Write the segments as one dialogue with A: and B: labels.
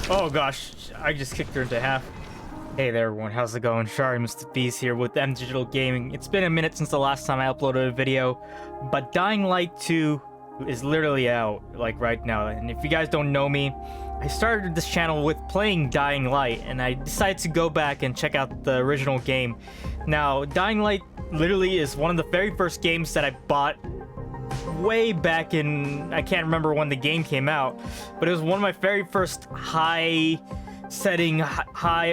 A: Oh gosh, I just kicked her into half. Hey there everyone, how's it going? Sorry, Mr. Beast here with M Digital Gaming. It's been a minute since the last time I uploaded a video, but Dying Light 2 is literally out, like right now. And if you guys don't know me, I started this channel with playing Dying Light, and I decided to go back and check out the original game. Now, Dying Light literally is one of the very first games that I bought way back in, I can't remember when the game came out, but it was one of my very first high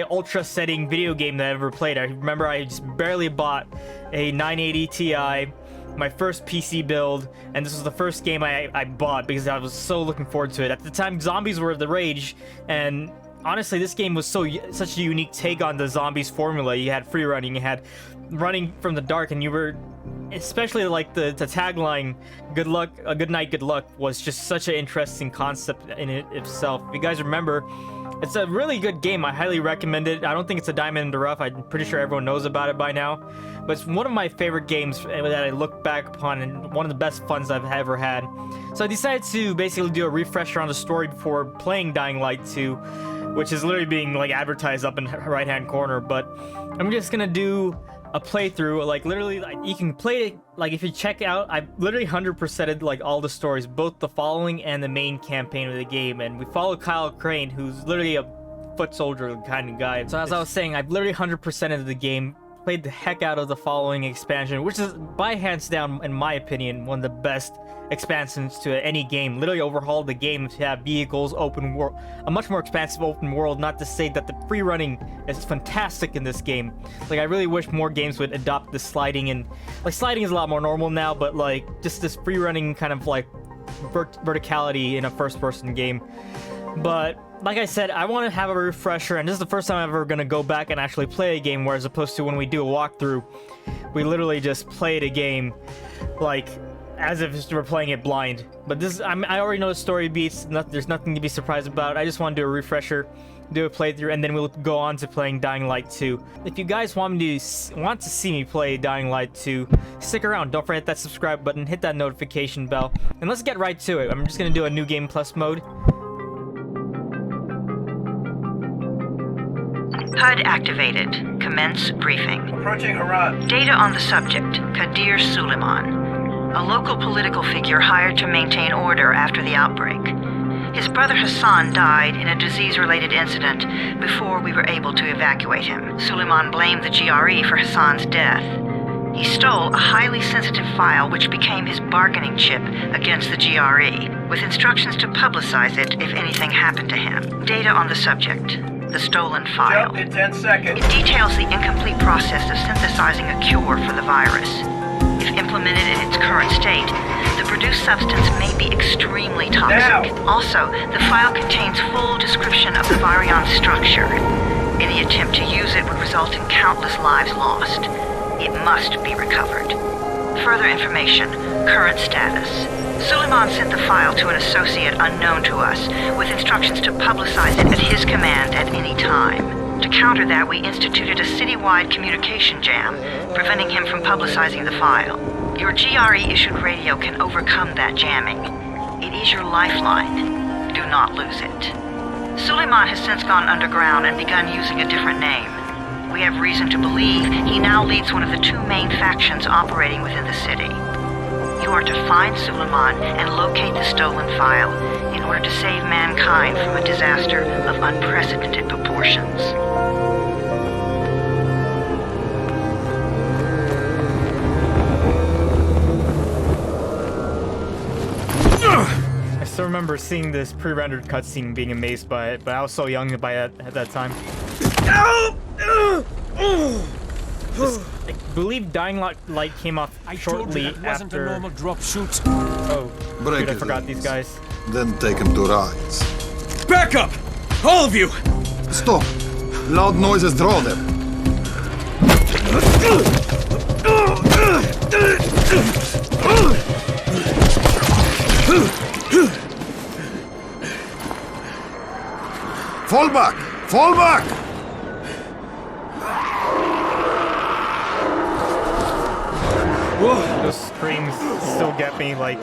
A: ultra setting video game that I ever played. I remember I just barely bought a 980 Ti, my first PC build, and this was the first game I bought because I was so looking forward to it. At the time, zombies were the rage, and honestly, this game was such a unique take on the zombies formula. You had free running, you had running from the dark, and you were, especially like the tagline, good luck, good night, good luck, was just such an interesting concept in it itself. If you guys remember, it's a really good game. I highly recommend it. I don't think it's a diamond in the rough. I'm pretty sure everyone knows about it by now, but it's one of my favorite games that I look back upon and one of the best funs I've ever had. So I decided to basically do a refresher on the story before playing Dying Light 2, which is literally being like advertised up in the right hand corner. But I'm just gonna do a playthrough, like literally, like, you can play it, like if you check out, I've literally 100%ed like all the stories, both the following and the main campaign of the game, and we follow Kyle Crane, who's literally a foot soldier kind of guy. So as I was saying, I've literally 100%ed the game, played the heck out of the following expansion, which is by hands down, in my opinion, one of the best expansions to any game. Literally overhauled the game to have vehicles, open world, a much more expansive open world. Not to say that the free running is fantastic in this game. Like, I really wish more games would adopt the sliding, and like sliding is a lot more normal now, but like just this free running kind of like verticality in a first person game. But like I said, I want to have a refresher, and this is the first time I'm ever going to go back and actually play a game, where as opposed to when we do a walkthrough, we literally just played a game like as if we're playing it blind. But this, I already know the story beats, there's nothing to be surprised about. I just want to do a refresher, do a playthrough, and then we'll go on to playing Dying Light 2. If you guys want to see me play Dying Light 2, stick around. Don't forget that subscribe button, hit that notification bell, and let's get right to it. I'm just going to do a new game plus mode.
B: HUD activated. Commence briefing.
C: Approaching Haran.
B: Data on the subject, Kadir Suleiman, a local political figure hired to maintain order after the outbreak. His brother Hassan died in a disease-related incident before we were able to evacuate him. Suleiman blamed the GRE for Hassan's death. He stole a highly sensitive file which became his bargaining chip against the GRE, with instructions to publicize it if anything happened to him. Data on the subject, the stolen file.
C: Jump in 10 seconds.
B: It details the incomplete process of synthesizing a cure for the virus. If implemented in its current state, the produced substance may be extremely toxic.
C: Now.
B: Also, the file contains full description of the Floureon structure. Any attempt to use it would result in countless lives lost. It must be recovered. Further information, current status. Suleiman sent the file to an associate unknown to us, with instructions to publicize it at his command at any time. To counter that, we instituted a citywide communication jam, preventing him from publicizing the file. Your GRE-issued radio can overcome that jamming. It is your lifeline. Do not lose it. Suleiman has since gone underground and begun using a different name. We have reason to believe he now leads one of the two main factions operating within the city. You are to find Suleiman and locate the stolen file in order to save mankind from a disaster of unprecedented proportions.
A: I still remember seeing this pre-rendered cutscene, being amazed by it, but I was so young at that time. I believe Dying Light came off shortly
D: it wasn't
A: after.
D: a normal drop shoot.
A: Oh,
E: Break
A: dude, I
E: it
A: forgot
E: loose.
A: these guys.
E: Then take him to rides.
D: Back up! All of you!
E: Stop! Loud noises draw them. Fall back! Fall back!
A: Those screams still get me, like.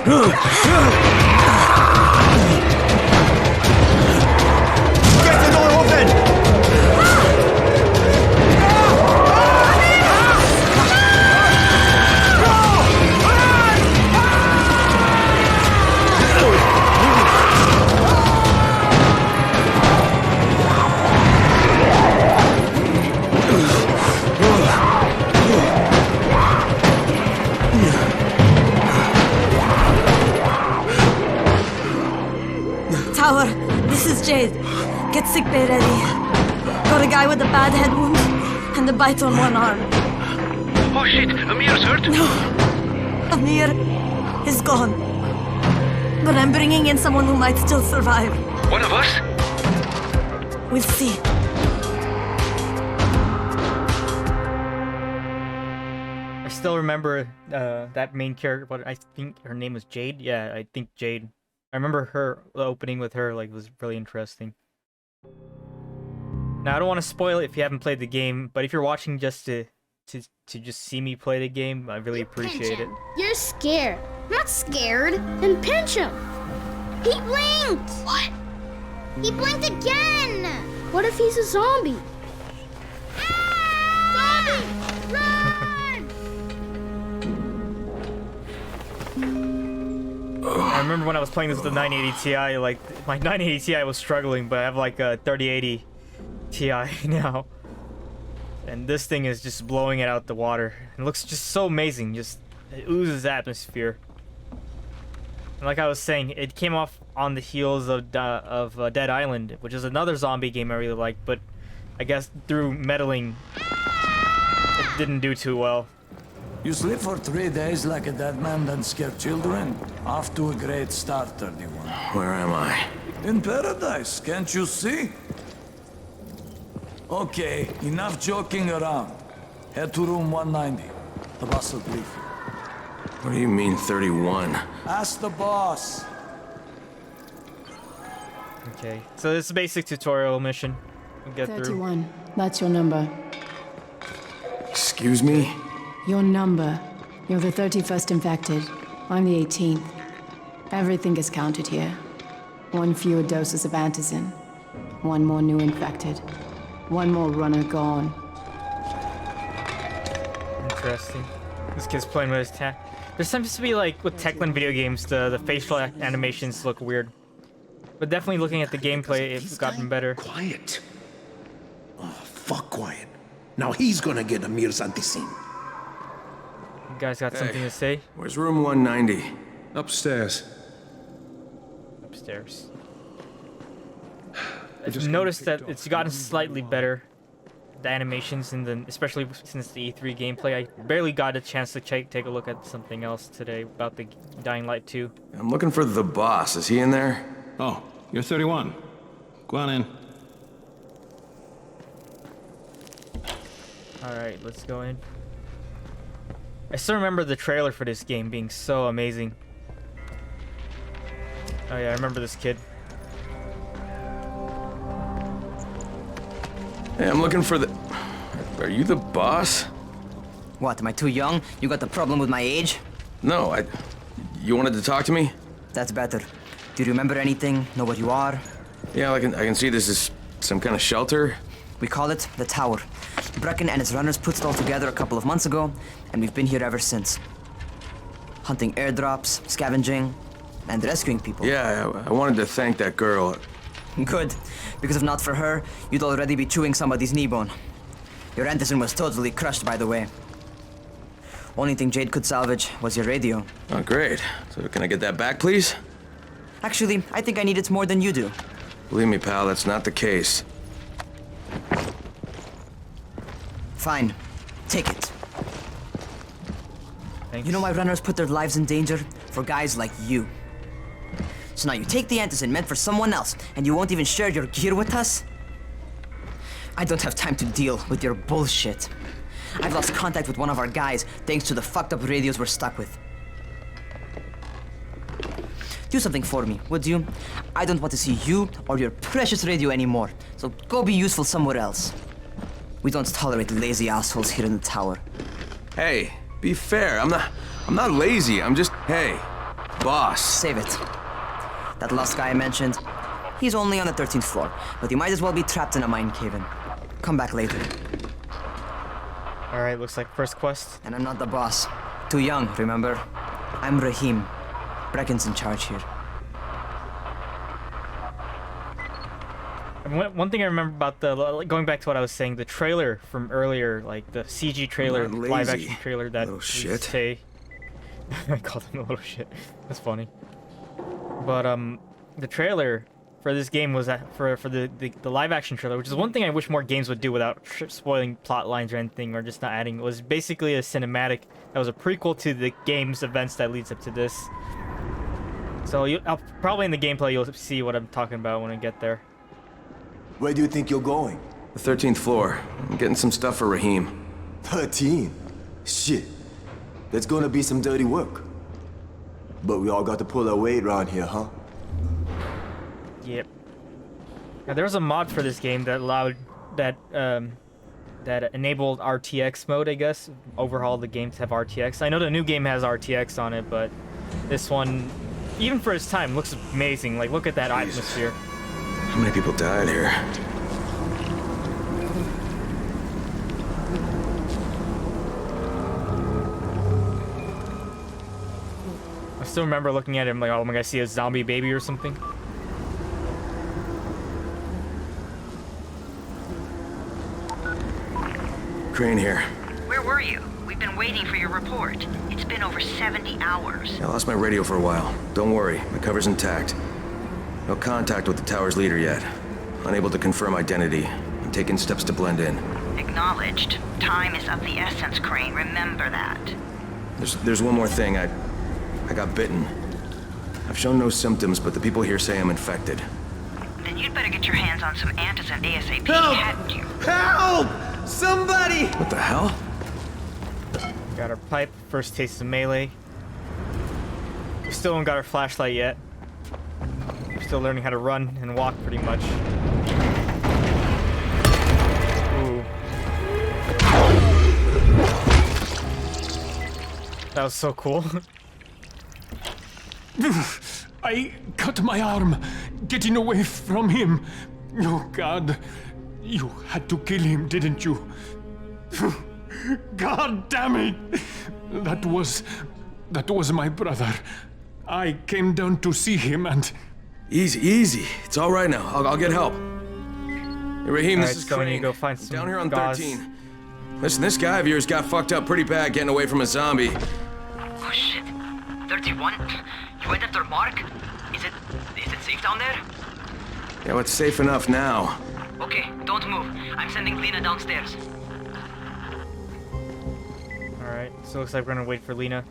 F: Get the door open!
G: Tower, this is Jade. Get sick bay ready. Got a guy with a bad head wound and a bite on one arm.
C: Oh shit, Amir's hurt?
G: No, Amir is gone. But I'm bringing in someone who might still survive.
C: One of us?
G: We'll see.
A: I still remember that main character, but I think her name was Jade. Yeah, I think Jade. I remember her, the opening with her, like, was really interesting. Now, I don't want to spoil it if you haven't played the game, but if you're watching just to just see me play the game, I really appreciate it.
H: You're scared. I'm not scared. Then pinch him. He blinked. What? He blinked again. What if he's a zombie? Ah! Zombie! Run!
A: I remember when I was playing this with the 980 Ti, like, my 980 Ti was struggling, but I have like a 3080 Ti now. And this thing is just blowing it out the water. It looks just so amazing, just it oozes atmosphere. And like I was saying, it came off on the heels of Dead Island, which is another zombie game I really liked, but I guess through meddling, it didn't do too well.
I: You sleep for 3 days like a dead man, then scare children? Off to a great start, 31.
D: Where am I?
I: In paradise, can't you see? Okay, enough joking around. Head to room 190. The boss will brief you.
D: What do you mean 31?
I: Ask the boss.
A: Okay, so this is a basic tutorial mission. We'll get through.
J: 31. That's your number.
D: Excuse me?
J: Your number. You're the 31st infected. I'm the 18th. Everything is counted here. 1 fewer doses of antizin. 1 more new infected. 1 more runner gone.
A: Interesting. This kid's playing with his tech. There seems to be, like, with Techland video games, the facial animations look weird. But definitely looking at the gameplay, it's gotten better.
F: Quiet. Oh, fuck quiet. Now he's gonna get Amir's antizin.
A: You guys got something to say?
D: Where's room 190?
K: Upstairs.
A: Upstairs. I've noticed that it's gotten slightly better. The animations, and then especially since the E3 gameplay, I barely got a chance to take a look at something else today about the Dying Light 2.
D: I'm looking for the boss. Is he in there?
K: Oh, you're 31. Go on in.
A: Alright, let's go in. I still remember the trailer for this game being so amazing. Oh yeah, I remember this kid.
D: Hey, I'm looking for the... Are you the boss?
L: What, am I too young? You got the problem with my age?
D: No, You wanted to talk to me?
L: That's better. Do you remember anything? Know what you are?
D: Yeah, I can see this is some kind of shelter.
L: We call it the Tower. Brecken and his runners put it all together a couple of months ago, and we've been here ever since. Hunting airdrops, scavenging, and rescuing people.
D: Yeah, I wanted to thank that girl.
L: Good, because if not for her, you'd already be chewing somebody's knee bone. Your antizin was totally crushed, by the way. Only thing Jade could salvage was your radio.
D: Oh, great. So can I get that back, please?
L: Actually, I think I need it more than you do.
D: Believe me, pal, that's not the case.
L: Fine. Take it.
A: Thanks.
L: You know why runners put their lives in danger? For guys like you. So now you take the antizin meant for someone else, and you won't even share your gear with us? I don't have time to deal with your bullshit. I've lost contact with one of our guys thanks to the fucked up radios we're stuck with. Do something for me, would you? I don't want to see you or your precious radio anymore, so go be useful somewhere else. We don't tolerate lazy assholes here in the tower.
D: Hey, be fair. I'm not lazy. I'm just... Hey, Boss.
L: Save it. That last guy I mentioned, he's only on the 13th floor, but he might as well be trapped in a mine cave-in. Come back later.
A: Alright, looks like first quest.
L: And I'm not the boss. Too young, remember? I'm Rahim. Brecken's in charge here.
A: And one thing I remember about the, going back to what I was saying, the trailer from earlier, like the CG trailer, live action trailer that
D: little shit.
A: Say, I called him a little shit. That's funny. But the trailer for this game was that for the live action trailer, which is one thing I wish more games would do without spoiling plot lines or anything, or just not adding. It was basically a cinematic that was a prequel to the game's events that leads up to this. So probably in the gameplay you'll see what I'm talking about when I get there.
M: Where do you think you're going?
D: The 13th floor. I'm getting some stuff for Rahim.
M: 13? Shit. That's gonna be some dirty work. But we all got to pull our weight around here, huh?
A: Yep. Now there was a mod for this game that allowed that enabled RTX mode, I guess. Overhaul the game to have RTX. I know the new game has RTX on it, but this one, even for its time, looks amazing. Like, look at that atmosphere.
D: How many people died here?
A: I still remember looking at him like, oh my god, I see a zombie baby or something.
D: Crane here.
B: Where were you? We've been waiting for your report. It's been over 70 hours.
D: I lost my radio for a while. Don't worry, my cover's intact. No contact with the tower's leader yet. Unable to confirm identity. I'm taking steps to blend in.
B: Acknowledged. Time is of the essence, Crane. Remember that.
D: There's one more thing. I got bitten. I've shown no symptoms, but the people here say I'm infected.
B: Then you'd better get your hands on some antizin ASAP, hadn't you?
M: Help! Somebody!
D: What the hell?
A: Got our pipe, first taste of melee. We still don't got our flashlight yet. We're still learning how to run and walk pretty much. Ooh. That was so cool.
N: I cut my arm getting away from him. Oh God, you had to kill him, didn't you? God damn it! That was my brother. I came down to see him and...
D: Easy. It's all right now. I'll get help. Hey, Rahim, this is Crane.
A: Go find some
D: down here on
A: gauze.
D: 13. Listen, this guy of yours got fucked up pretty bad getting away from a zombie.
L: Oh shit. 31? You went after Mark? Is it safe down there?
D: Yeah, well, it's safe enough now.
L: Okay, don't move. I'm sending Lena downstairs.
A: Alright, so it looks like we're gonna wait for Lena.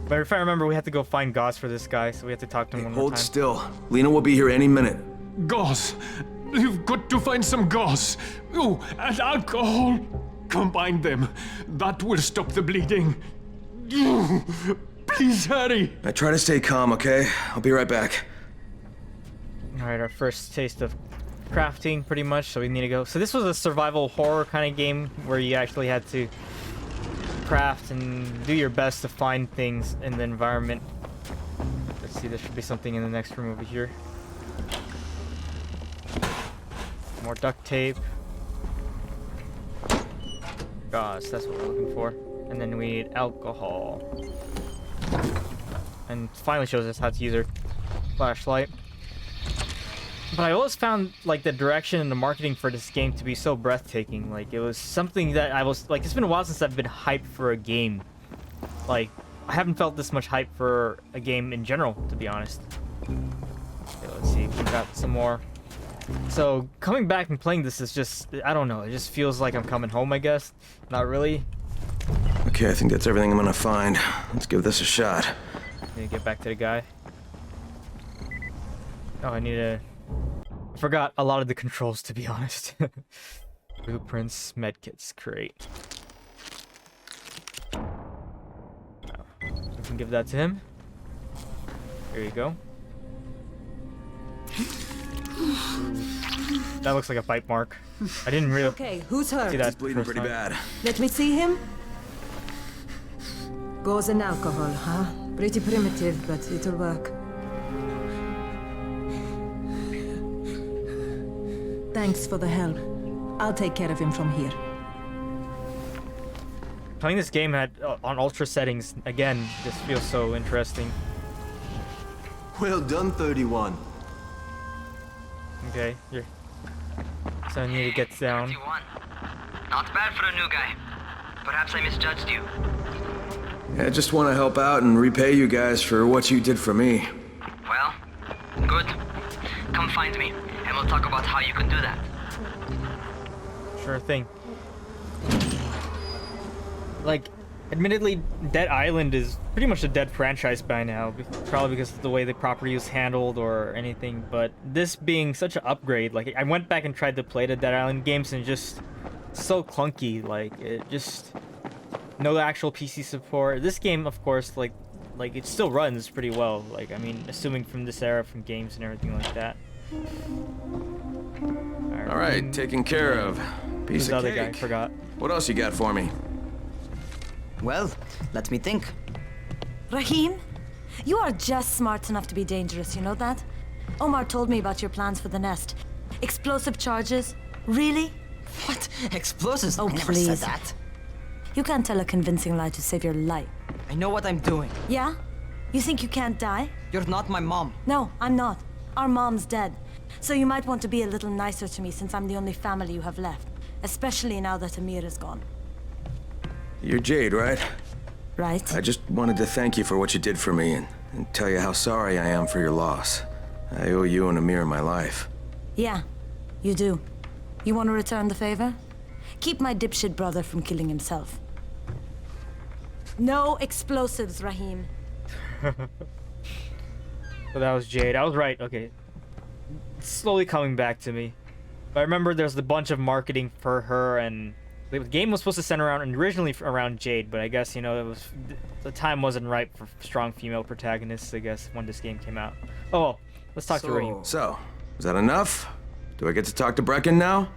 A: But if I remember, we have to go find gauze for this guy, so we have to talk to him one more time.
D: Hold still. Lena will be here any minute.
N: Gauze. You've got to find some gauze. Oh, and alcohol. Combine them. That will stop the bleeding. Please hurry.
D: I try to stay calm, okay? I'll be right back.
A: Alright, our first taste of crafting, pretty much, so we need to go. So this was a survival horror kind of game where you actually had to craft and do your best to find things in the environment. Let's see, there should be something in the next room over here. More duct tape. Gauze, that's what we're looking for. And then we need alcohol. And finally shows us how to use our flashlight. But I always found like the direction and the marketing for this game to be so breathtaking. Like, it was something that I was like, it's been a while since I've been hyped for a game. Like, I haven't felt this much hype for a game in general, to be honest. Okay, let's see, we got some more. So coming back and playing this is just, I don't know, it just feels like I'm coming home, I guess. Not really.
D: Okay, I think that's everything I'm gonna find. Let's give this a shot.
A: Need to get back to the guy. Oh, I need to... I forgot a lot of the controls, to be honest. Blueprints, medkits, great. We can give that to him. There you go. That looks like a bite mark. I didn't really
O: Okay, who's hurt?
A: see that.
D: He's bleeding pretty
A: time.
D: bad.
O: Let me see him. Gauze and alcohol, huh? Pretty primitive, but it'll work. Thanks for the help. I'll take care of him from here.
A: Playing this game on ultra settings again just feels so interesting.
M: Well done, 31.
A: Okay, so I need to get down.
L: 31. Not bad for a new guy. Perhaps I misjudged you.
D: I just want to help out and repay you guys for what you did for me.
L: Well, good. Come find me, and we'll talk about how you can do that.
A: Sure thing. Like, admittedly, Dead Island is pretty much a dead franchise by now, probably because of the way the property was handled or anything, but this being such an upgrade, like, I went back and tried to play the Dead Island games and just so clunky, like, it just... no actual PC support. This game, of course, like it still runs pretty well, like, I mean, assuming from this era, from games and everything like that.
D: Alright, taken care of. Piece of
A: other
D: cake.
A: guy, I forgot.
D: What else you got for me?
L: Well, let me think.
G: Rahim, you are just smart enough to be dangerous, you know that? Omar told me about your plans for the nest. Explosive charges? Really?
L: What? Explosives?
G: Oh,
L: I never
G: please.
L: said that.
G: You can't tell a convincing lie to save your life.
L: I know what I'm doing.
G: Yeah? You think you can't die?
L: You're not my mom.
G: No, I'm not. Our mom's dead. So you might want to be a little nicer to me since I'm the only family you have left. Especially now that Amir is gone.
D: You're Jade, right?
G: Right.
D: I just wanted to thank you for what you did for me and tell you how sorry I am for your loss. I owe you and Amir my life.
G: Yeah, you do. You want to return the favor? Keep my dipshit brother from killing himself. No explosives, Rahim.
A: So that was Jade. I was right. Okay. It's slowly coming back to me. But I remember there's a bunch of marketing for her, and the game was supposed to center around originally around Jade, but I guess, you know, the time wasn't right for strong female protagonists, I guess, when this game came out. Oh, well, let's talk to Rahim.
D: So, is that enough? Do I get to talk to Brecken now?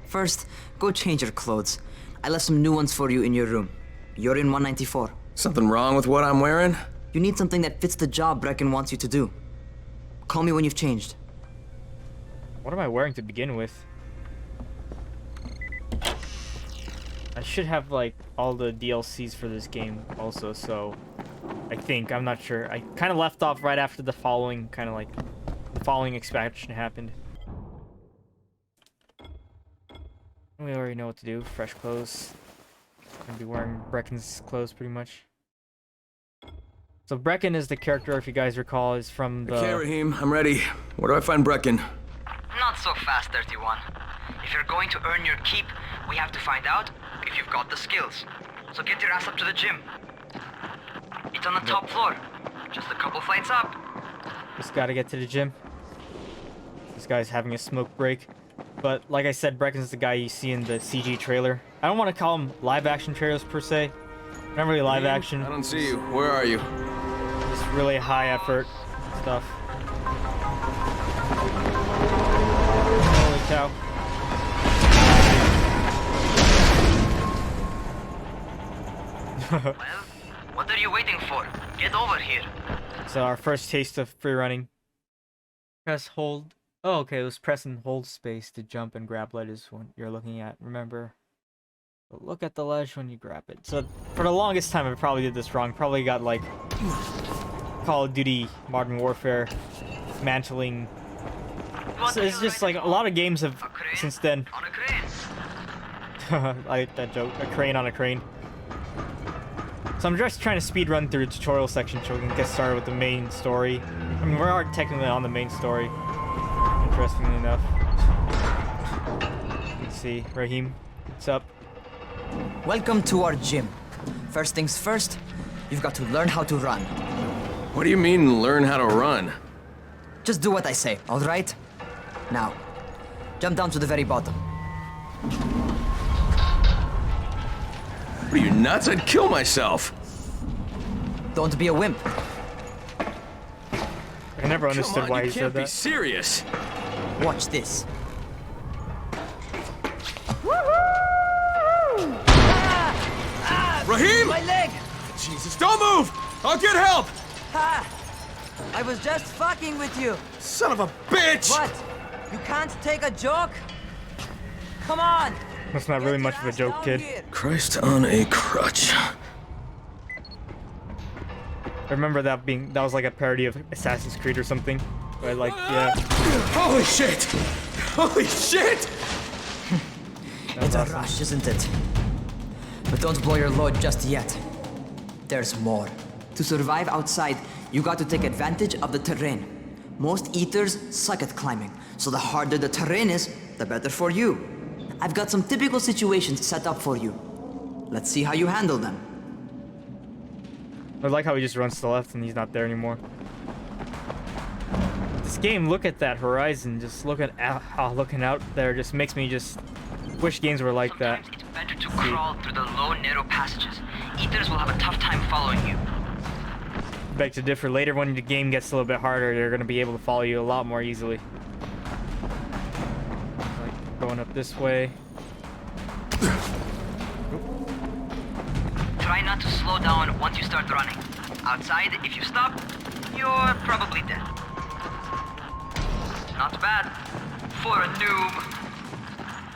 L: First, go change your clothes. I left some new ones for you in your room. You're in 194.
D: Something wrong with what I'm wearing?
L: You need something that fits the job Brecken wants you to do. Call me when you've changed.
A: What am I wearing to begin with? I should have, like, all the DLCs for this game also, so... I think, I'm not sure. I kind of left off right after the following, the following expansion happened. We already know what to do. Fresh clothes. Gonna be wearing Brecken's clothes pretty much. So Brecken is the character, if you guys recall, is from the...
D: Okay, Rahim, I'm ready. Where do I find Brecken?
L: Not so fast, 31. If you're going to earn your keep, we have to find out if you've got the skills. So get your ass up to the gym. It's on the top floor. Just a couple flights up.
A: Just gotta get to the gym. This guy's having a smoke break. But like I said, Brecken's the guy you see in the CG trailer. I don't want to call him live action trailers per se. Not really live action.
D: I don't see you. Where are you?
A: Just really high effort stuff. Holy cow.
L: Well, what are you waiting for? Get over here.
A: So our first taste of free running. Press hold. Oh, okay, it was press and hold space to jump and grab ledge is what you're looking at. Remember, look at the ledge when you grab it. So for the longest time, I probably did this wrong. Probably got like Call of Duty Modern Warfare mantling. So it's just like a lot of games have since then. I like that joke. A crane on a crane. So I'm just trying to speed run through the tutorial section so we can get started with the main story. I mean, we are technically on the main story, interestingly enough. Let's see, Rahim, what's up?
L: Welcome to our gym. First things first, you've got to learn how to run.
D: What do you mean, learn how to run?
L: Just do what I say, all right? Now, jump down to the very bottom.
D: What are you, nuts? I'd kill myself.
L: Don't be a wimp.
A: I never understood why he said that.
D: Be serious.
L: Watch this.
D: Rahim!
L: My leg!
D: Jesus, don't move! I'll get help!
L: Ha! I was just fucking with you.
F: Son of a bitch!
L: What? You can't take a joke? Come on!
A: That's not really much of a joke, kid.
D: Christ on a crutch.
A: I remember that was like a parody of Assassin's Creed or something. Where like, yeah.
F: Holy shit! Holy shit!
L: It's a rush, isn't it? But don't blow your load just yet. There's more. To survive outside, you got to take advantage of the terrain. Most eaters suck at climbing, so the harder the terrain is, the better for you. I've got some typical situations set up for you. Let's see how you handle them.
A: I like how he just runs to the left and he's not there anymore. This game, look at that horizon, just looking out there, just makes me just wish games were like that.
L: It's better to crawl through the low, narrow passages. Eaters will have a tough time following you.
A: Beg to differ. Later, when the game gets a little bit harder, they're going to be able to follow you a lot more easily. Like going up this way.
L: Try not to slow down once you start running. Outside, if you stop, you're probably dead. Not bad for a noob.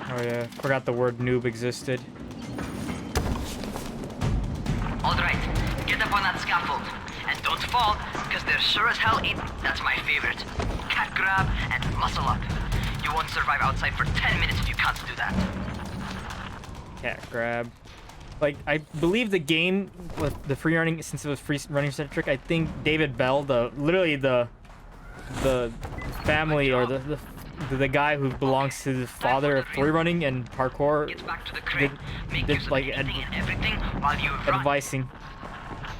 A: Oh yeah, forgot the word noob existed.
L: Alright, get up on that scaffold. And don't fall, because they're sure as hell eat. That's my favorite. Cat grab and muscle up. You won't survive outside for 10 minutes if you can't do that.
A: Cat grab. Like, I believe the game with the free running, since it was free running centric, I think David Bell, literally the family or the guy who belongs to the father of free running and parkour did like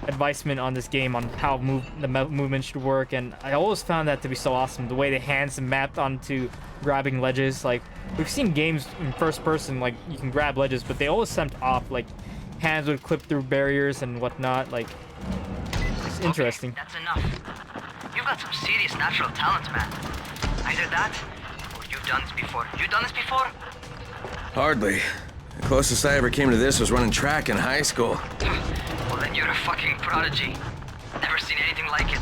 A: advisement on this game on how the movement should work, and I always found that to be so awesome, the way the hands mapped onto grabbing ledges. Like, we've seen games in first person, like, you can grab ledges, but they always seemed off, like hands would clip through barriers and whatnot. Like, it's interesting.
L: That's enough. You've got some serious natural talent, man. Either that, or you've done this before. You done this before?
D: Hardly. The closest I ever came to this was running track in high school.
L: Well, then you're a fucking prodigy. Never seen anything like it.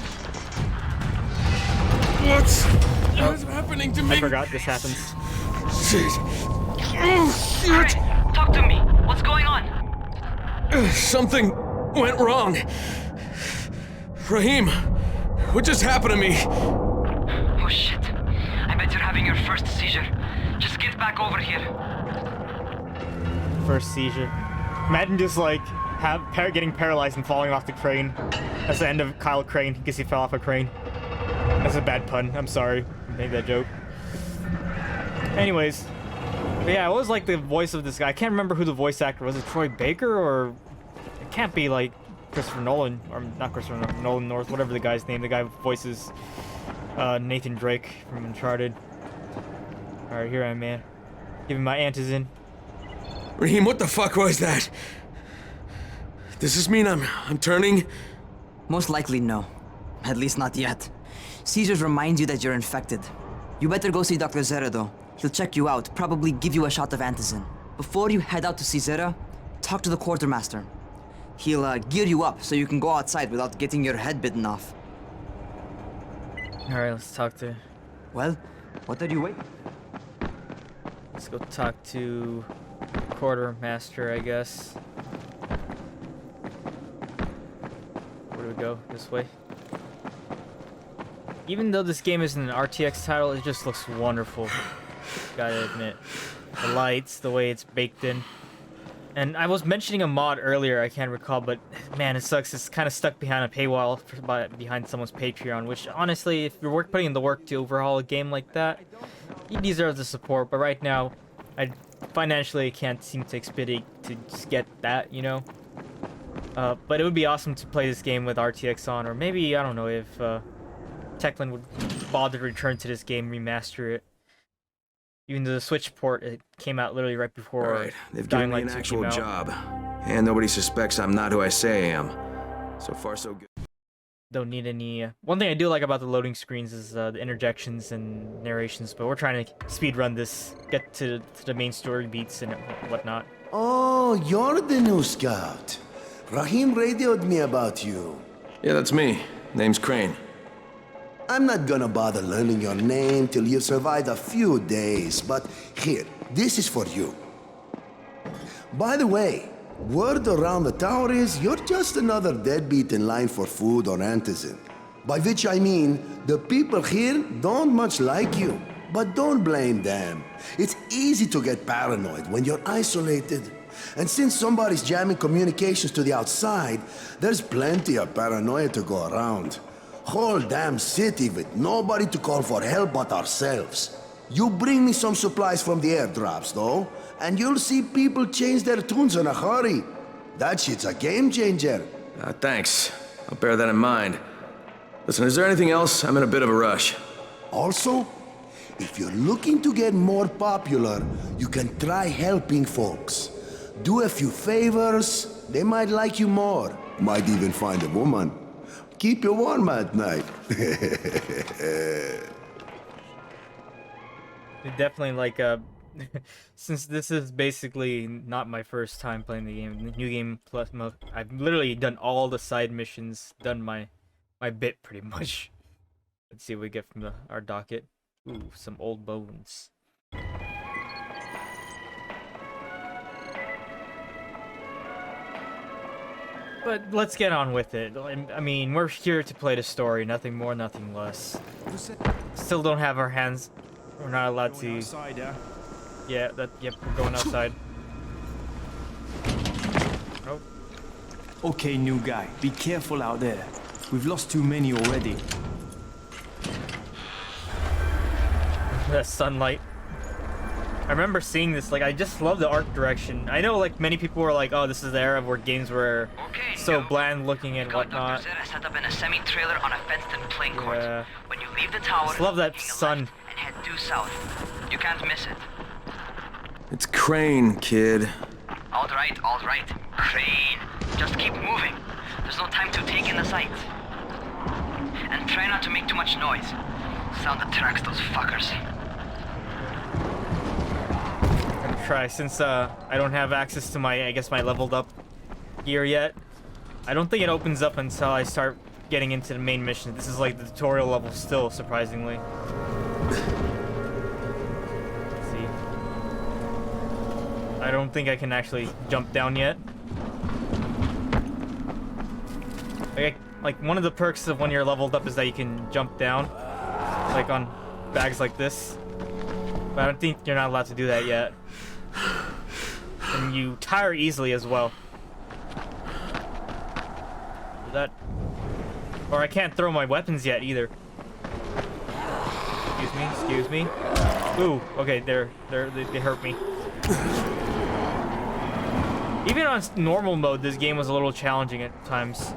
F: What's happening to me?
A: I forgot this happens.
F: Shit. Oh, shit.
L: Right, talk to me. What's going on?
D: Something went wrong. Rahim, what just happened to me?
L: Oh, shit. I bet you're having your first seizure. Just get back over here.
A: First seizure. Imagine just like getting paralyzed and falling off the crane. That's the end of Kyle Crane because he fell off a crane. That's a bad pun. I'm sorry. I made that joke. Anyways, but yeah, I always like the voice of this guy. I can't remember who the voice actor was. It Troy Baker, or it can't be like Christopher Nolan, or not Christopher Nolan North, whatever the guy's name. The guy who voices Nathan Drake from Uncharted. All right, here I am, man. Give me my antizin.
D: Raheem, what the fuck was that? Does this mean I'm turning?
L: Most likely no. At least not yet. Seizures remind you that you're infected. You better go see Dr. Zera though. He'll check you out, probably give you a shot of antizin. Before you head out to see Zera, talk to the quartermaster. He'll gear you up so you can go outside without getting your head bitten off.
A: Alright, let's talk to...
L: Well, what are you waiting?
A: Let's go talk to quartermaster, I guess. Where do we go? This way? Even though this game isn't an RTX title, it just looks wonderful. Gotta admit. The lights, the way it's baked in. And I was mentioning a mod earlier, I can't recall, but man, it sucks. It's kind of stuck behind a paywall behind someone's Patreon, which honestly, if you're putting in the work to overhaul a game like that, you deserve the support. But right now, I financially can't seem to expedite to just get that, you know? But it would be awesome to play this game with RTX on, or maybe, I don't know, if Techland would bother to return to this game, remaster it. Even though the Switch port, it came out literally right before.
D: Right, they've given me an actual job, and nobody suspects I'm not who I say I am. So far, so good.
A: Don't need any. One thing I do like about the loading screens is the interjections and narrations, but we're trying to speed run this, get to the main story beats and whatnot.
F: Oh, you're the new scout. Rahim radioed me about you.
D: Yeah, that's me. Name's Crane.
F: I'm not gonna bother learning your name till you've survived a few days, but here, this is for you. By the way, word around the tower is you're just another deadbeat in line for food or antizin. By which I mean, the people here don't much like you. But don't blame them. It's easy to get paranoid when you're isolated. And since somebody's jamming communications to the outside, there's plenty of paranoia to go around. Whole damn city with nobody to call for help but ourselves. You bring me some supplies from the airdrops, though, and you'll see people change their tunes in a hurry. That shit's a game changer.
D: Thanks. I'll bear that in mind. Listen, is there anything else? I'm in a bit of a rush.
F: Also, if you're looking to get more popular, you can try helping folks. Do a few favors, they might like you more. Might even find a woman. Keep you warm at night.
A: Definitely like since this is basically not my first time playing the game, the new game plus I've literally done all the side missions, done my bit pretty much. Let's see what we get from our docket. Ooh, some old bones. But let's get on with it. I mean, we're here to play the story, nothing more, nothing less. Still don't have our hands. We're not allowed to.
P: Outside,
A: yeah, yep, we're going outside. Oh.
P: Okay, new guy, be careful out there. We've lost too many already.
A: The sunlight. I remember seeing this, like, I just love the art direction. I know, like, many people were like, oh, this is the era where games were so bland looking and whatnot.
B: Set up in a semi-trailer on a fenced-in playing court. When you leave the tower,
A: just love that sun.
B: And head due south. You can't miss it.
D: It's Crane, kid.
B: All right, Crane. Just keep moving. There's no time to take in the sights. And try not to make too much noise. Sound attracts those fuckers.
A: Try since I don't have access to my my leveled up gear yet. I don't think it opens up until I start getting into the main mission. This is like the tutorial level still, surprisingly. Let's see. I don't think I can actually jump down yet. Like one of the perks of when you're leveled up is that you can jump down, like on bags like this. But I don't think you're not allowed to do that yet. And you tire easily as well. Or I can't throw my weapons yet either. Excuse me. Ooh, okay, they hurt me. Even on normal mode, this game was a little challenging at times.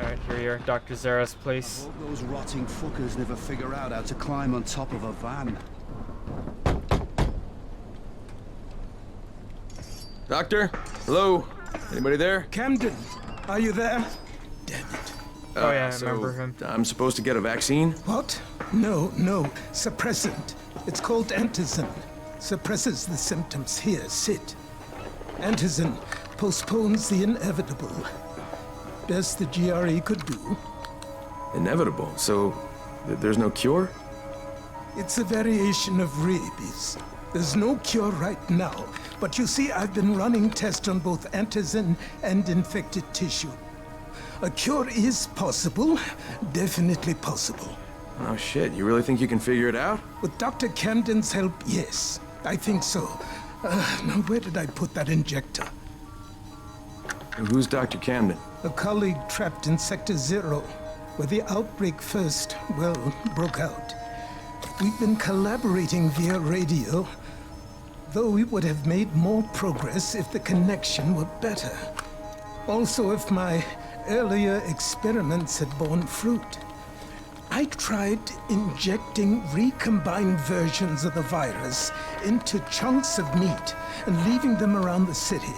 A: Alright, here we are, Dr. Zara's place.
Q: I hope those rotting fuckers never figure out how to climb on top of a van.
D: Doctor? Hello? Anybody there?
R: Camden, are you there? Damn it.
A: Oh yeah, I remember him.
D: I'm supposed to get a vaccine?
R: What? No. Suppressant. It's called antizin. Suppresses the symptoms. Here, sit. Antizin postpones the inevitable. Best the GRE could do.
D: Inevitable? So, there's no cure?
R: It's a variation of rabies. There's no cure right now. But you see, I've been running tests on both antizin and infected tissue. A cure is possible. Definitely possible.
D: Oh shit, you really think you can figure it out?
R: With Dr. Camden's help, yes. I think so. Now where did I put that injector?
D: Who's Dr. Camden?
R: A colleague trapped in Sector 0, where the outbreak first, broke out. We've been collaborating via radio, though we would have made more progress if the connection were better. Also, if my earlier experiments had borne fruit. I tried injecting recombined versions of the virus into chunks of meat and leaving them around the city,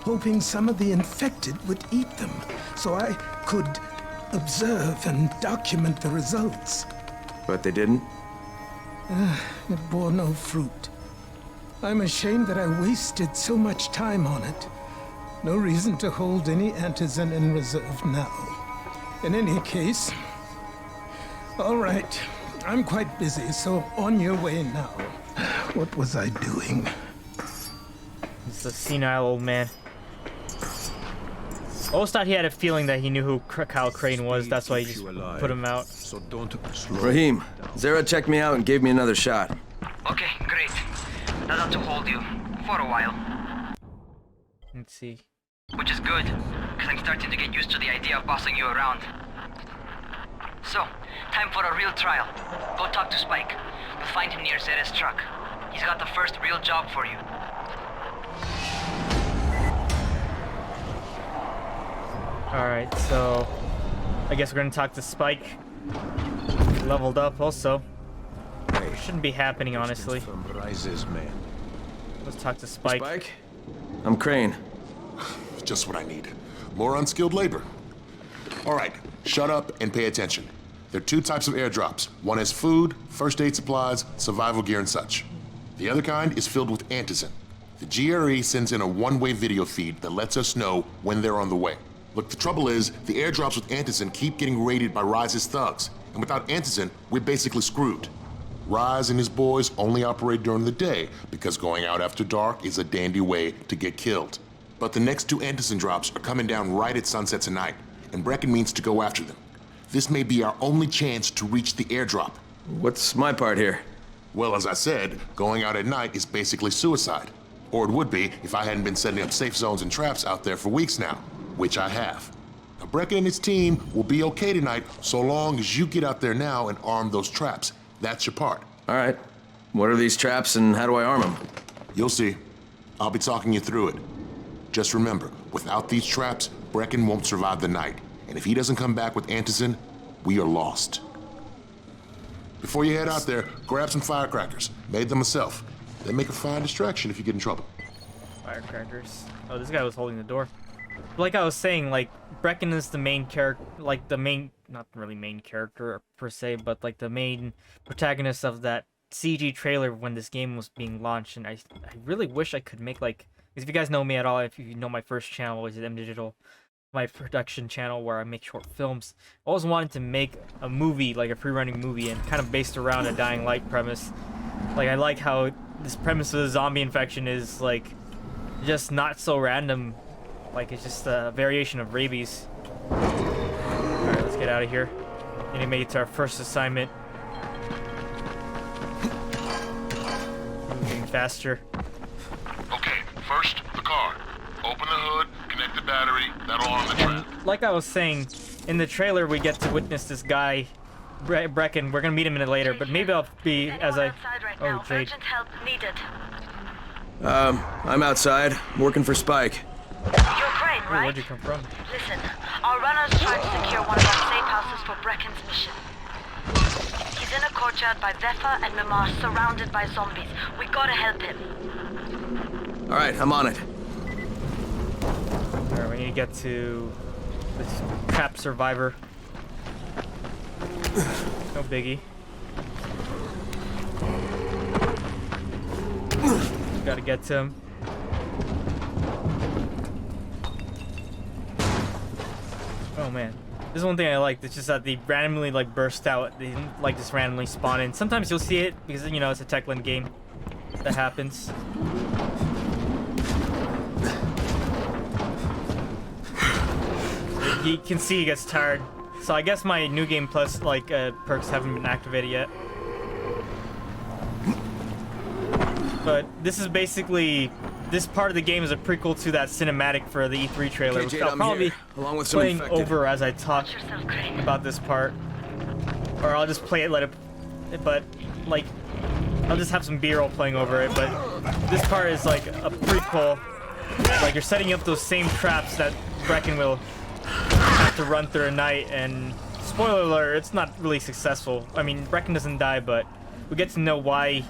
R: hoping some of the infected would eat them so I could observe and document the results.
D: But they didn't?
R: It bore no fruit. I'm ashamed that I wasted so much time on it. No reason to hold any antizin in reserve now. In any case, all right. I'm quite busy, so on your way now. What was I doing?
A: He's a senile old man. I always thought he had a feeling that he knew who Kyle Crane was. That's why he just put him out.
Q: So don't slow.
D: Raheem, Zara checked me out and gave me another shot.
L: Okay, great. That ought to hold you for a while.
A: Let's see.
L: Which is good, because I'm starting to get used to the idea of bossing you around. So, time for a real trial. Go talk to Spike. You'll find him near Zera's truck. He's got the first real job for you.
A: Alright, so I guess we're gonna talk to Spike. Leveled up also. It shouldn't be happening, honestly. Let's talk to Spike.
D: Spike? I'm Crane.
S: Just what I need. More unskilled labor. All right, shut up and pay attention. There are two types of airdrops. One has food, first aid supplies, survival gear, and such. The other kind is filled with antizin. The GRE sends in a one-way video feed that lets us know when they're on the way. Look, the trouble is, the airdrops with antizin keep getting raided by Ryze's thugs, and without antizin, we're basically screwed. Ryze and his boys only operate during the day because going out after dark is a dandy way to get killed. But the next two antizin drops are coming down right at sunset tonight, and Brecken means to go after them. This may be our only chance to reach the airdrop.
D: What's my part here?
S: Well, as I said, going out at night is basically suicide. Or it would be if I hadn't been setting up safe zones and traps out there for weeks now, which I have. Now, Brecken and his team will be okay tonight so long as you get out there now and arm those traps. That's your part.
D: All right. What are these traps and how do I arm them?
S: You'll see. I'll be talking you through it. Just remember, without these traps, Brecken won't survive the night. And if he doesn't come back with antizin, we are lost. Before you head out there, grab some firecrackers. Made them myself. They make a fine distraction if you get in trouble.
A: Firecrackers. Oh, this guy was holding the door. Like I was saying, like, Brecken is the main character, like the main, not really main character per se, but like the main protagonist of that CG trailer when this game was being launched. And I really wish I could make like, because if you guys know me at all, if you know my first channel, which is M Digital, my production channel where I make short films, I always wanted to make a movie, like a free-running movie, and kind of based around a Dying Light premise. Like, I like how this premise of the zombie infection is like just not so random. Like, it's just a variation of rabies. Alright, let's get out of here. Need to make it to our first assignment. Moving faster.
S: Okay, first, the car. Open the hood, connect the battery, that'll arm the trap.
A: Like I was saying, in the trailer we get to witness this guy, Brecken. We're gonna meet him in it later, but maybe I'll be as I... Oh, Jade.
B: Urgent help needed.
D: I'm outside, working for Spike.
B: You're Crane, right?
A: Where'd you come from?
B: Listen, our runners tried to secure one of our safe houses for Brecken's mission. He's in a courtyard by Vefa and Mimar, surrounded by zombies. We gotta help him.
D: All right, I'm on it.
A: Alright, we need to get to this trap survivor. No biggie. Gotta get to him. Oh man. This is one thing I like, it's just that they randomly like burst out. They didn't like just randomly spawn in. Sometimes you'll see it because, you know, it's a Techland game. That happens. You can see he gets tired. So I guess my New Game Plus like perks haven't been activated yet. But this is basically, this part of the game is a prequel to that cinematic for the E3 trailer,
D: Okay,
A: which
D: Jade,
A: I'll
D: I'm
A: probably
D: here, along with
A: be
D: some
A: playing
D: infected.
A: over as I talk about this part. Or I'll just play it, let it, but like, I'll just have some B-roll playing over it, but this part is like a prequel. Like, you're setting up those same traps that Brecken will have to run through a night, and spoiler alert, it's not really successful. I mean, Brecken doesn't die, but we get to know why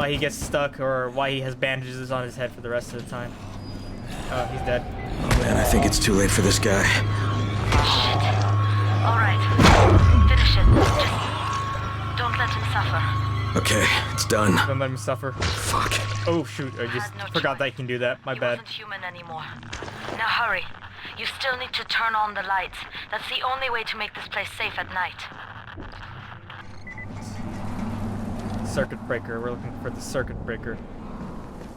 A: he gets stuck or why he has bandages on his head for the rest of the time. Oh, he's dead.
D: Oh man, I think it's too late for this guy.
B: Alright, finish it. Just don't let him suffer.
D: Okay, it's done.
A: Don't let him suffer.
D: Fuck.
A: Oh shoot, I just forgot that I can do that. My bad.
B: He wasn't human anymore. Now hurry.
G: You still need to turn on the lights. That's the only way to make this place safe at night.
A: Circuit breaker. We're looking for the circuit breaker.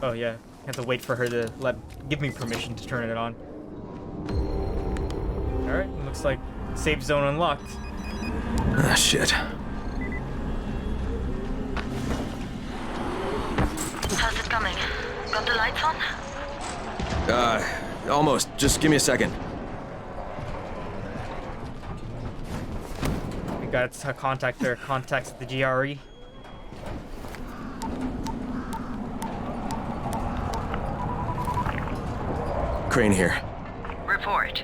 A: Oh yeah, I have to wait for her to give me permission to turn it on. All right, looks like safe zone unlocked.
D: Ah, shit.
G: How's it coming? Got the lights on?
D: Almost. Just give me a second.
A: We got to contact their contacts at the GRE.
D: Crane here.
B: Report.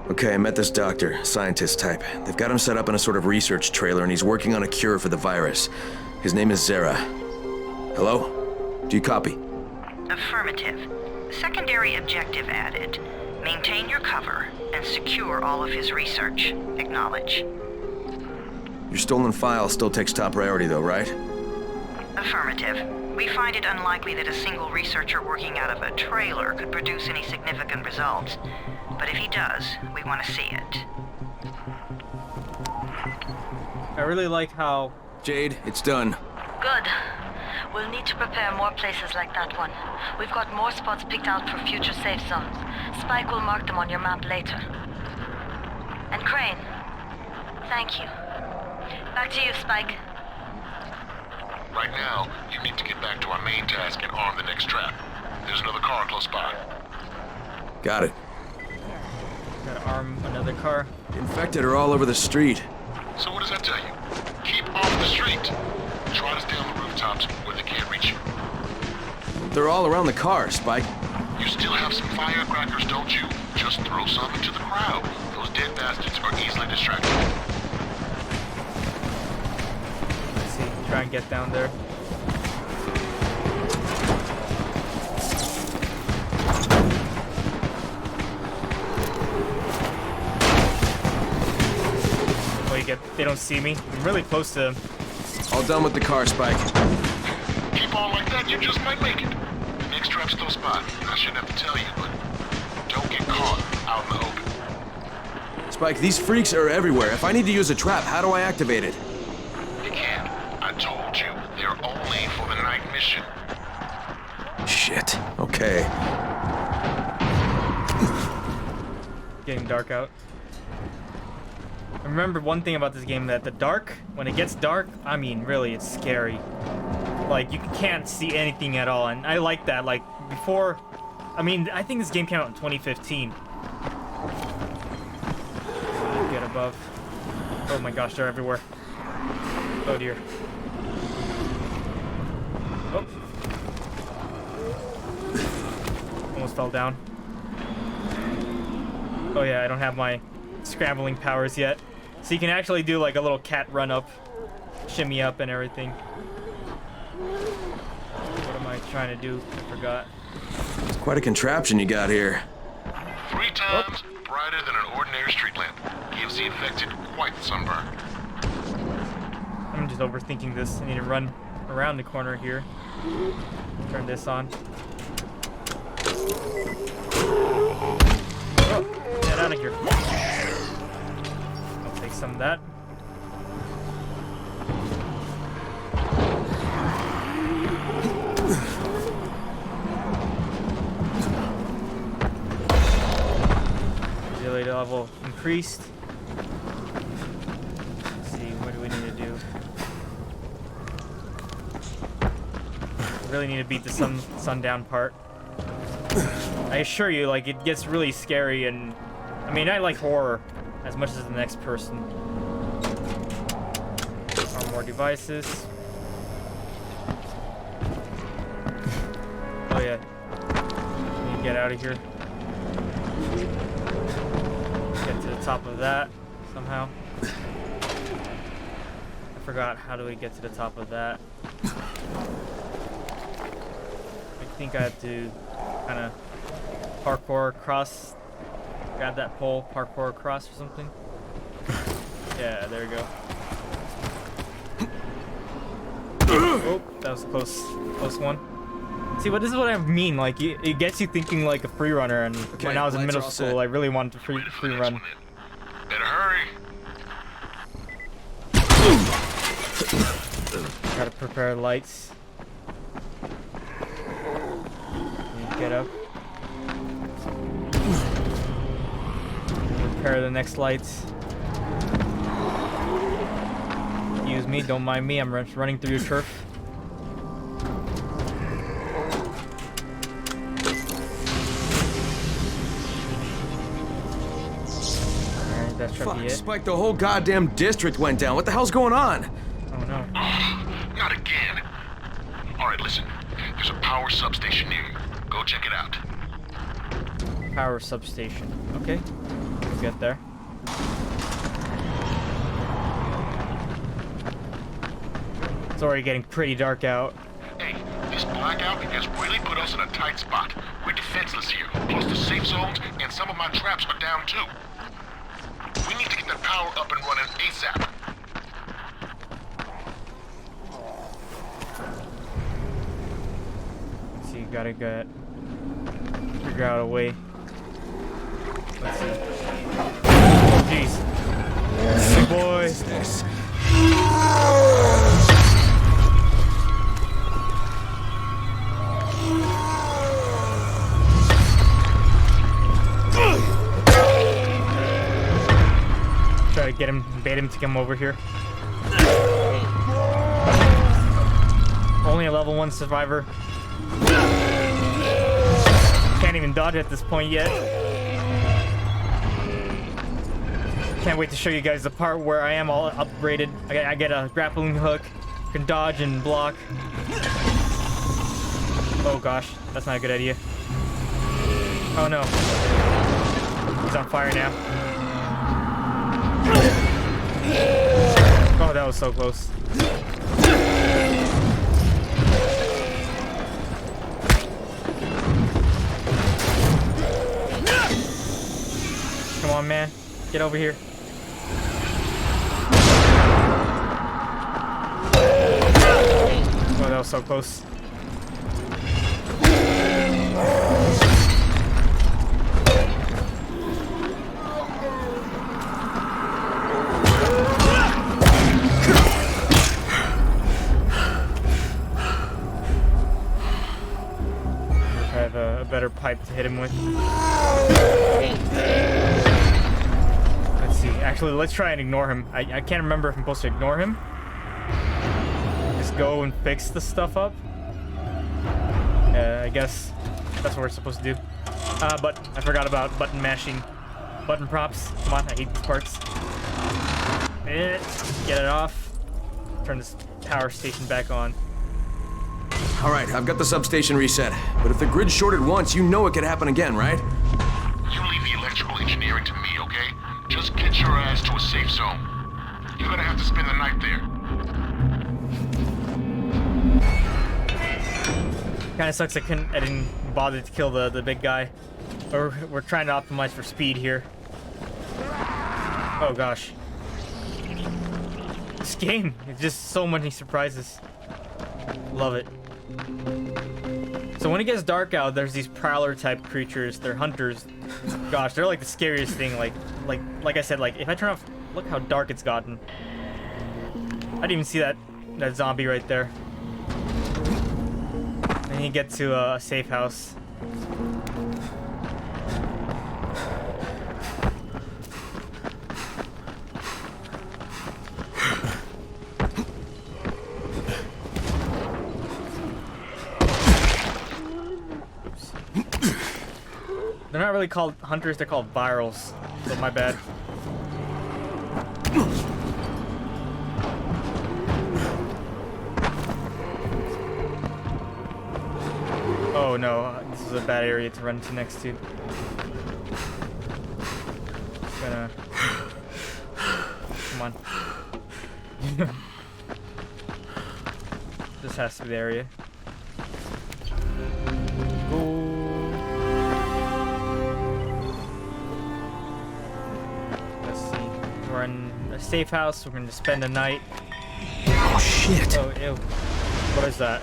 D: Okay, I met this doctor, scientist type. They've got him set up in a sort of research trailer, and he's working on a cure for the virus. His name is Zera. Hello? Do you copy?
B: Affirmative. Secondary objective added. Maintain your cover and secure all of his research. Acknowledge.
D: Your stolen file still takes top priority, though, right?
B: Affirmative. We find it unlikely that a single researcher working out of a trailer could produce any significant results. But if he does, we want to see it.
A: I really like how...
D: Jade, it's done.
G: Good. We'll need to prepare more places like that one. We've got more spots picked out for future safe zones. Spike will mark them on your map later. And Crane, thank you. Back to you, Spike.
S: Right now, you need to get back to our main task and arm the next trap. There's another car close by.
D: Got it.
A: Gotta arm another car.
D: Infected are all over the street.
S: So what does that tell you? Keep off the street. Try to stay on the rooftops where they can't reach you.
D: They're all around the car, Spike.
S: You still have some firecrackers, don't you? Just throw some into the crowd. Those dead bastards are easily distracted.
A: Let's see, try and get down there. They don't see me. I'm really close to them.
D: All done with the car, Spike.
S: Keep on like that, you just might make it. The next trap's close by. I shouldn't have to tell you, but don't get caught out in the open.
D: Spike, these freaks are everywhere. If I need to use a trap, how do I activate it?
S: You can't. I told you, they're only for the night mission.
D: Shit. Okay.
A: Getting dark out. Remember one thing about this game, that the dark, when it gets dark, I mean, really, it's scary. Like, you can't see anything at all, and I like that. Like, before, I mean, I think this game came out in 2015. Get above. Oh my gosh, they're everywhere. Oh dear. Oh. Almost fell down. Oh yeah, I don't have my scrambling powers yet. So you can actually do like a little cat run up, shimmy up and everything. What am I trying to do? I forgot.
D: It's quite a contraption you got here.
S: 3 times brighter than an ordinary street lamp. Gives the infected quite the sunburn.
A: I'm just overthinking this. I need to run around the corner here. Turn this on. Oh, get out of here. I'll take some of that. Agility level increased. Let's see, what do we need to do? Really need to beat the sundown part. I assure you, like, it gets really scary, and I mean, I like horror as much as the next person. More devices. Oh yeah, need to get out of here. Get to the top of that somehow. I forgot, how do we get to the top of that? I think I have to kind of parkour across, grab that pole, parkour across or something. Yeah, there we go. Oh, that was a close one. See, but this is what I mean. Like, it gets you thinking like a free runner. And when I was in middle school, I really wanted to free run.
C: Better hurry.
A: Gotta prepare lights. Get up. Prepare the next lights. Excuse me, don't mind me. I'm running through your turf. Alright, that should be it.
D: Spike, the whole goddamn district went down. What the hell's going on?
A: Oh no.
C: Not again. Alright, listen. There's a power substation near you. Go check it out.
A: Power substation. Okay. Let's get there. It's already getting pretty dark out.
C: Hey, this blackout has really put us in a tight spot. We're defenseless here. Plus the safe zones and some of my traps are down too. We need to get that power up and running ASAP.
A: So you gotta figure out a way. Let's see. Oh jeez. Big boy. Try to get him, bait him to come over here. Only a level 1 survivor. Can't even dodge at this point yet. Can't wait to show you guys the part where I am all upgraded. I get a grappling hook, can dodge and block. Oh gosh, that's not a good idea. Oh no. He's on fire now. Oh, that was so close. Come on, man. Get over here. Oh, that was so close. I have a better pipe to hit him with. Let's see. Actually, let's try and ignore him. I can't remember if I'm supposed to ignore him. Just go and fix the stuff up. I guess that's what we're supposed to do. But I forgot about button mashing. Button props. Come on, I hate these parts. Get it off. Turn this power station back on.
D: Alright, I've got the substation reset. But if the grid shorted once, you know it could happen again, right?
C: You leave the electrical engineering to me, okay? Just get your ass to a safe zone. You're gonna have to spend the night there.
A: Kinda sucks I didn't bother to kill the big guy. We're trying to optimize for speed here. Oh gosh. This game, it's just so many surprises. Love it. So when it gets dark out, there's these prowler type creatures. They're hunters. Gosh, they're like the scariest thing. Like I said, like if I turn off, look how dark it's gotten. I didn't even see that zombie right there. And you get to a safe house. They're not really called hunters, they're called virals. So my bad. Oh no, this is a bad area to run to next to. Gonna... Come on. This has to be the area. Go. We're in a safe house. We're going to spend the night.
D: Oh shit!
A: Oh ew! What is that?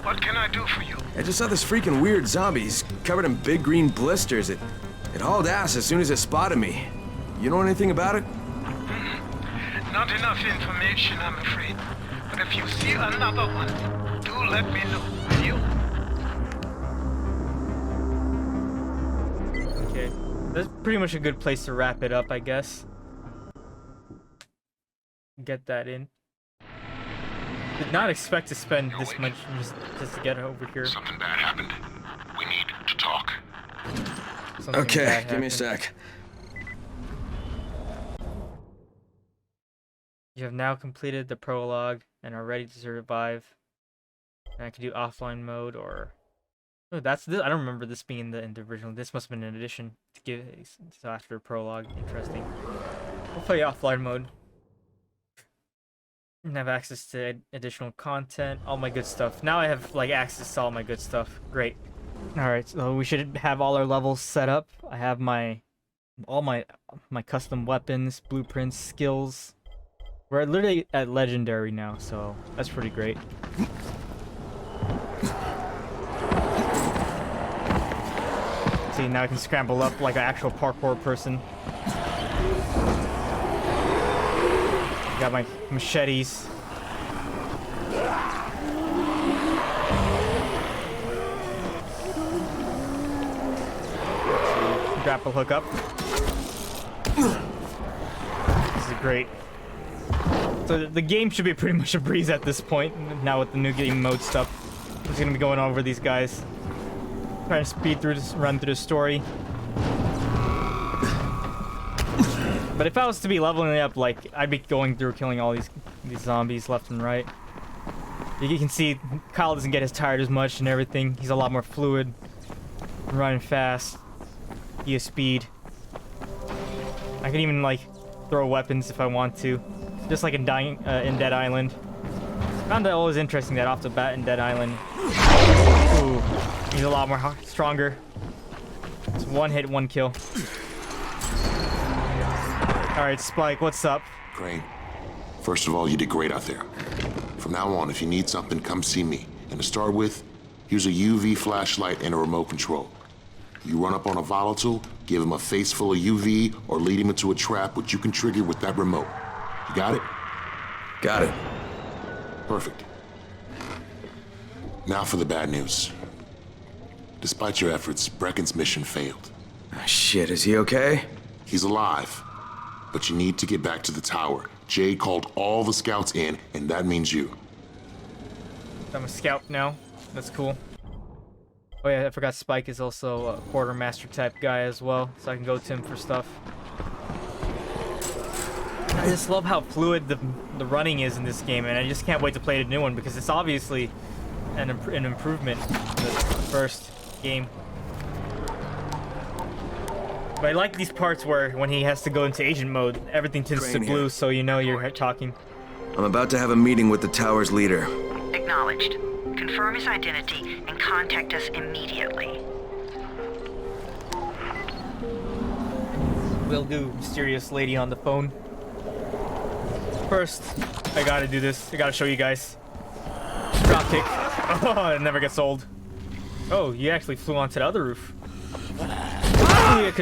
T: What can I do for you?
D: I just saw this freaking weird zombie. He's covered in big green blisters. It hauled ass as soon as it spotted me. You know anything about it?
T: Not enough information, I'm afraid. But if you see another one, do let me know, will you?
A: Okay, that's pretty much a good place to wrap it up, I guess. Get that in. Did not expect to spend this much just to get over here.
C: Something bad happened. We need to talk.
D: Okay, give me a sec.
A: You have now completed the prologue and are ready to survive. And I can do offline mode or... Oh, that's this. I don't remember this being in the original. This must have been an addition to give so after prologue. Interesting. We'll play offline mode. And have access to additional content, all my good stuff. Now I have like access to all my good stuff. Great. All right, so we should have all our levels set up. I have all my custom weapons, blueprints, skills. We're literally at legendary now, so that's pretty great. See, now I can scramble up like an actual parkour person. Got my machetes. Grapple hook up. This is great. So the game should be pretty much a breeze at this point. Now with the new game mode stuff, I'm just gonna be going over these guys, trying to speed through this, run through the story. But if I was to be leveling it up, like, I'd be going through killing all these zombies left and right. You can see Kyle doesn't get as tired as much and everything. He's a lot more fluid, running fast. He has speed. I can even like throw weapons if I want to, just like in Dead Island. Found that always interesting that off the bat in Dead Island, ooh, he's a lot more stronger. It's one hit, one kill. Alright, Spike, what's up?
S: Crane, first of all, you did great out there. From now on, if you need something, come see me. And to start with, here's a UV flashlight and a remote control. You run up on a volatile, give him a face full of UV, or lead him into a trap which you can trigger with that remote. You got it?
D: Got it.
S: Perfect. Now for the bad news. Despite your efforts, Brecken's mission failed.
D: Shit, is he okay?
S: He's alive. But you need to get back to the tower. Jade called all the scouts in, and that means you.
A: I'm a scout now. That's cool. Oh yeah, I forgot Spike is also a quartermaster type guy as well, so I can go to him for stuff. I just love how fluid the running is in this game, and I just can't wait to play the new one because it's obviously an improvement from the first game. But I like these parts where when he has to go into agent mode, everything turns to blue, so you know you're talking.
D: I'm about to have a meeting with the tower's leader.
B: Acknowledged. Confirm his identity and contact us immediately.
A: Will do, mysterious lady on the phone. First, I gotta do this. I gotta show you guys. Dropkick. Oh, it never gets old. Oh, you actually flew onto the other roof. And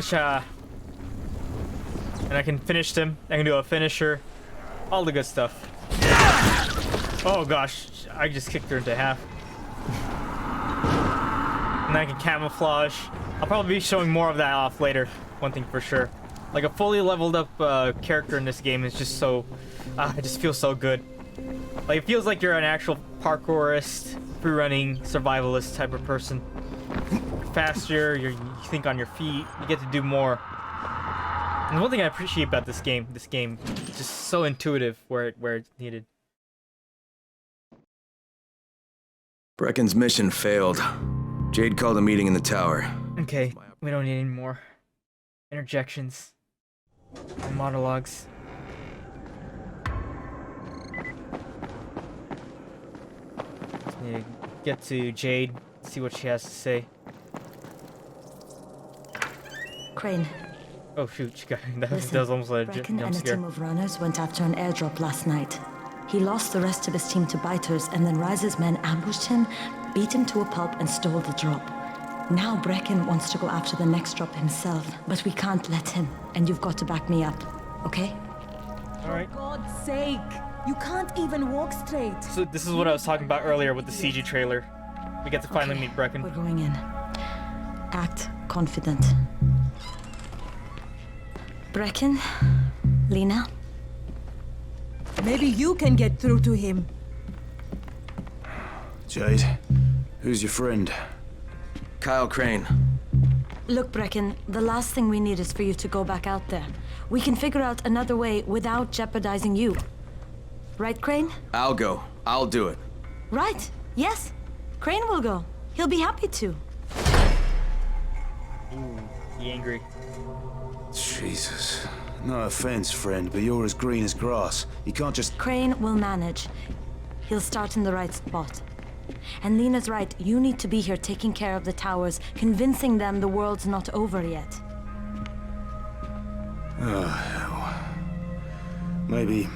A: I can finish him. I can do a finisher. All the good stuff. Oh gosh, I just kicked her into half. And I can camouflage. I'll probably be showing more of that off later. One thing for sure. Like a fully leveled up character in this game is just so... it just feels so good. Like it feels like you're an actual parkourist, free-running, survivalist type of person. Faster, you think on your feet, you get to do more. And one thing I appreciate about this game is just so intuitive where it's needed.
D: Brecken's mission failed. Jade called a meeting in the tower.
A: Okay, we don't need any more interjections and monologues. Just need to get to Jade, see what she has to say.
O: Crane.
A: Oh shoot, she got that
O: Listen,
A: was almost like a
O: Brecken
A: jump
O: and a
A: scare.
O: team of runners went after an airdrop last night.
G: He lost the rest of his team to biters, and then Ryze's men ambushed him, beat him to a pulp, and stole the drop. Now Brecken wants to go after the next drop himself, but we can't let him, and you've got to back me up, okay?
A: Alright.
O: For God's sake! You can't even walk straight.
A: So this is what I was talking about earlier with the CG trailer. We get to finally meet Brecken.
G: We're going in. Act confident. Brecken, Lena.
O: Maybe you can get through to him.
E: Jade, who's your friend?
D: Kyle Crane.
G: Look, Brecken, the last thing we need is for you to go back out there. We can figure out another way without jeopardizing you. Right, Crane?
D: I'll go. I'll do it.
G: Right. Yes. Crane will go. He'll be happy to.
A: Ooh, he angry.
E: Jesus. No offense, friend, but you're as green as grass. You can't just...
G: Crane will manage. He'll start in the right spot. And Lena's right, you need to be here taking care of the towers, convincing them the world's not over yet.
E: Oh, hell. Maybe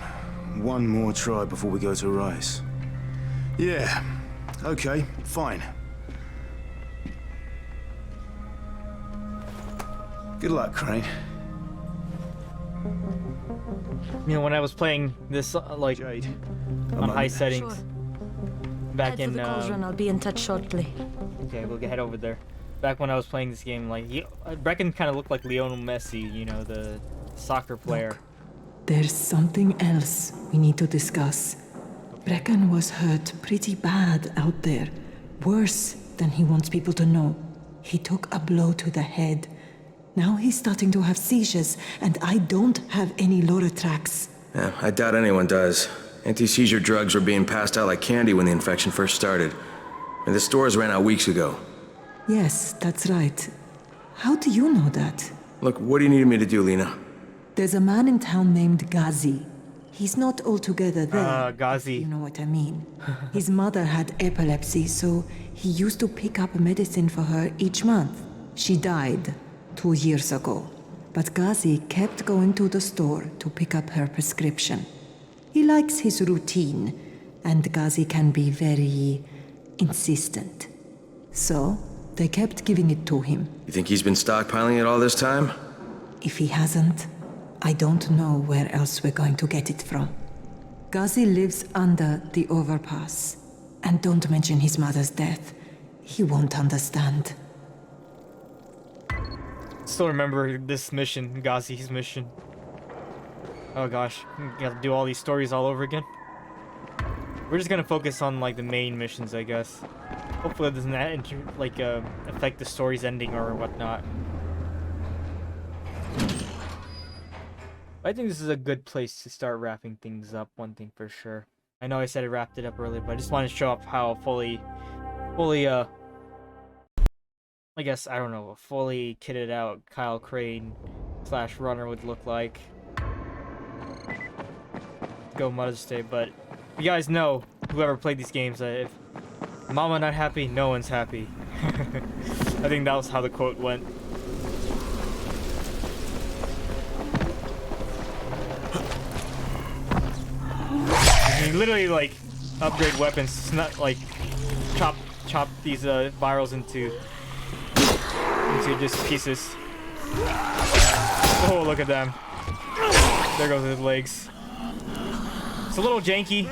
E: one more try before we go to Rice. Yeah, okay, fine. Good luck, Crane.
A: You know, when I was playing this, like,
E: Jade,
A: on high settings,
G: Sure.
A: back
G: Head
A: in,
G: for the cauldron, I'll be in touch shortly.
A: okay, we'll head over there. Back when I was playing this game, like, Brecken kind of looked like Lionel Messi, you know, the soccer player.
U: There's something else we need to discuss. Brecken was hurt pretty bad out there. Worse than he wants people to know. He took a blow to the head. Now he's starting to have seizures, and I don't have any Loratrax.
D: Yeah, I doubt anyone does. Anti-seizure drugs were being passed out like candy when the infection first started. And the stores ran out weeks ago.
U: Yes, that's right. How do you know that?
D: Look, what do you need me to do, Lena?
U: There's a man in town named Ghazi. He's not altogether there.
A: Ghazi.
U: You know what I mean. His mother had epilepsy, so he used to pick up medicine for her each month. She died 2 years ago, but Ghazi kept going to the store to pick up her prescription. He likes his routine, and Ghazi can be very insistent. So, they kept giving it to him.
D: You think he's been stockpiling it all this time?
U: If he hasn't, I don't know where else we're going to get it from. Ghazi lives under the overpass. And don't mention his mother's death. He won't understand.
A: Still remember this mission, Ghazi's mission. Oh gosh, you have to do all these stories all over again. We're just gonna focus on like the main missions, I guess. Hopefully it doesn't affect the story's ending or whatnot. I think this is a good place to start wrapping things up, one thing for sure. I know I said I wrapped it up earlier, but I just want to show up how fully, I guess, I don't know, a fully kitted out Kyle Crane / runner would look like. Go Mother's Day, but you guys know, whoever played these games, if Mama not happy, no one's happy. I think that was how the quote went. You literally like upgrade weapons. It's not like chop these virals into just pieces. Oh, look at them. There goes his legs. It's a little janky.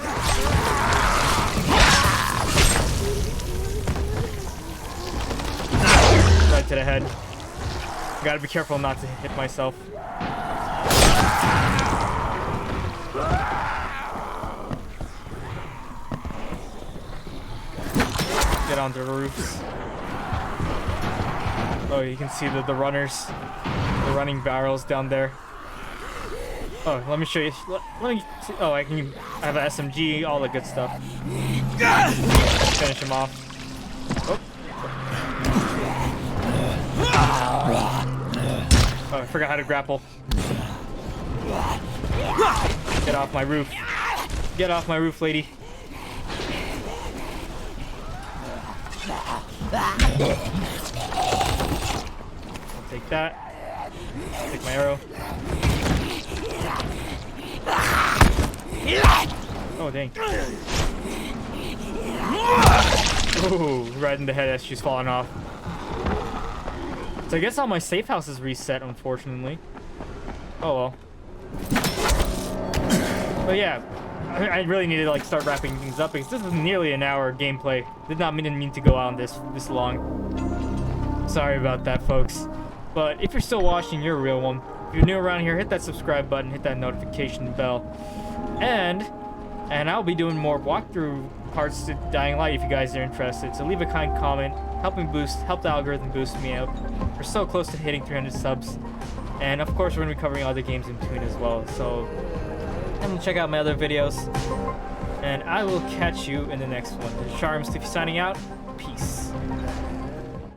A: Right to the head. Gotta be careful not to hit myself. Get onto the roofs. Oh, you can see the runners, the running barrels down there. Oh, let me show you. Let me see. Oh, I have an SMG, all the good stuff. Finish him off. Oh. Oh, I forgot how to grapple. Get off my roof. Get off my roof, lady. I'll take that. Take my arrow. Oh, dang. Ooh, right in the head as she's falling off. So I guess all my safe house is reset, unfortunately. Oh well. But yeah, I really need to like start wrapping things up because this is nearly an hour gameplay. Did not mean to go on this long. Sorry about that, folks. But if you're still watching, you're a real one. If you're new around here, hit that subscribe button, hit that notification bell, and I'll be doing more walkthrough parts to Dying Light if you guys are interested. So leave a kind comment, help the algorithm boost me out. We're so close to hitting 300 subs, and of course we're gonna be covering other games in between as well. So come check out my other videos, and I will catch you in the next one. This is Charms Tiffy signing out. Peace.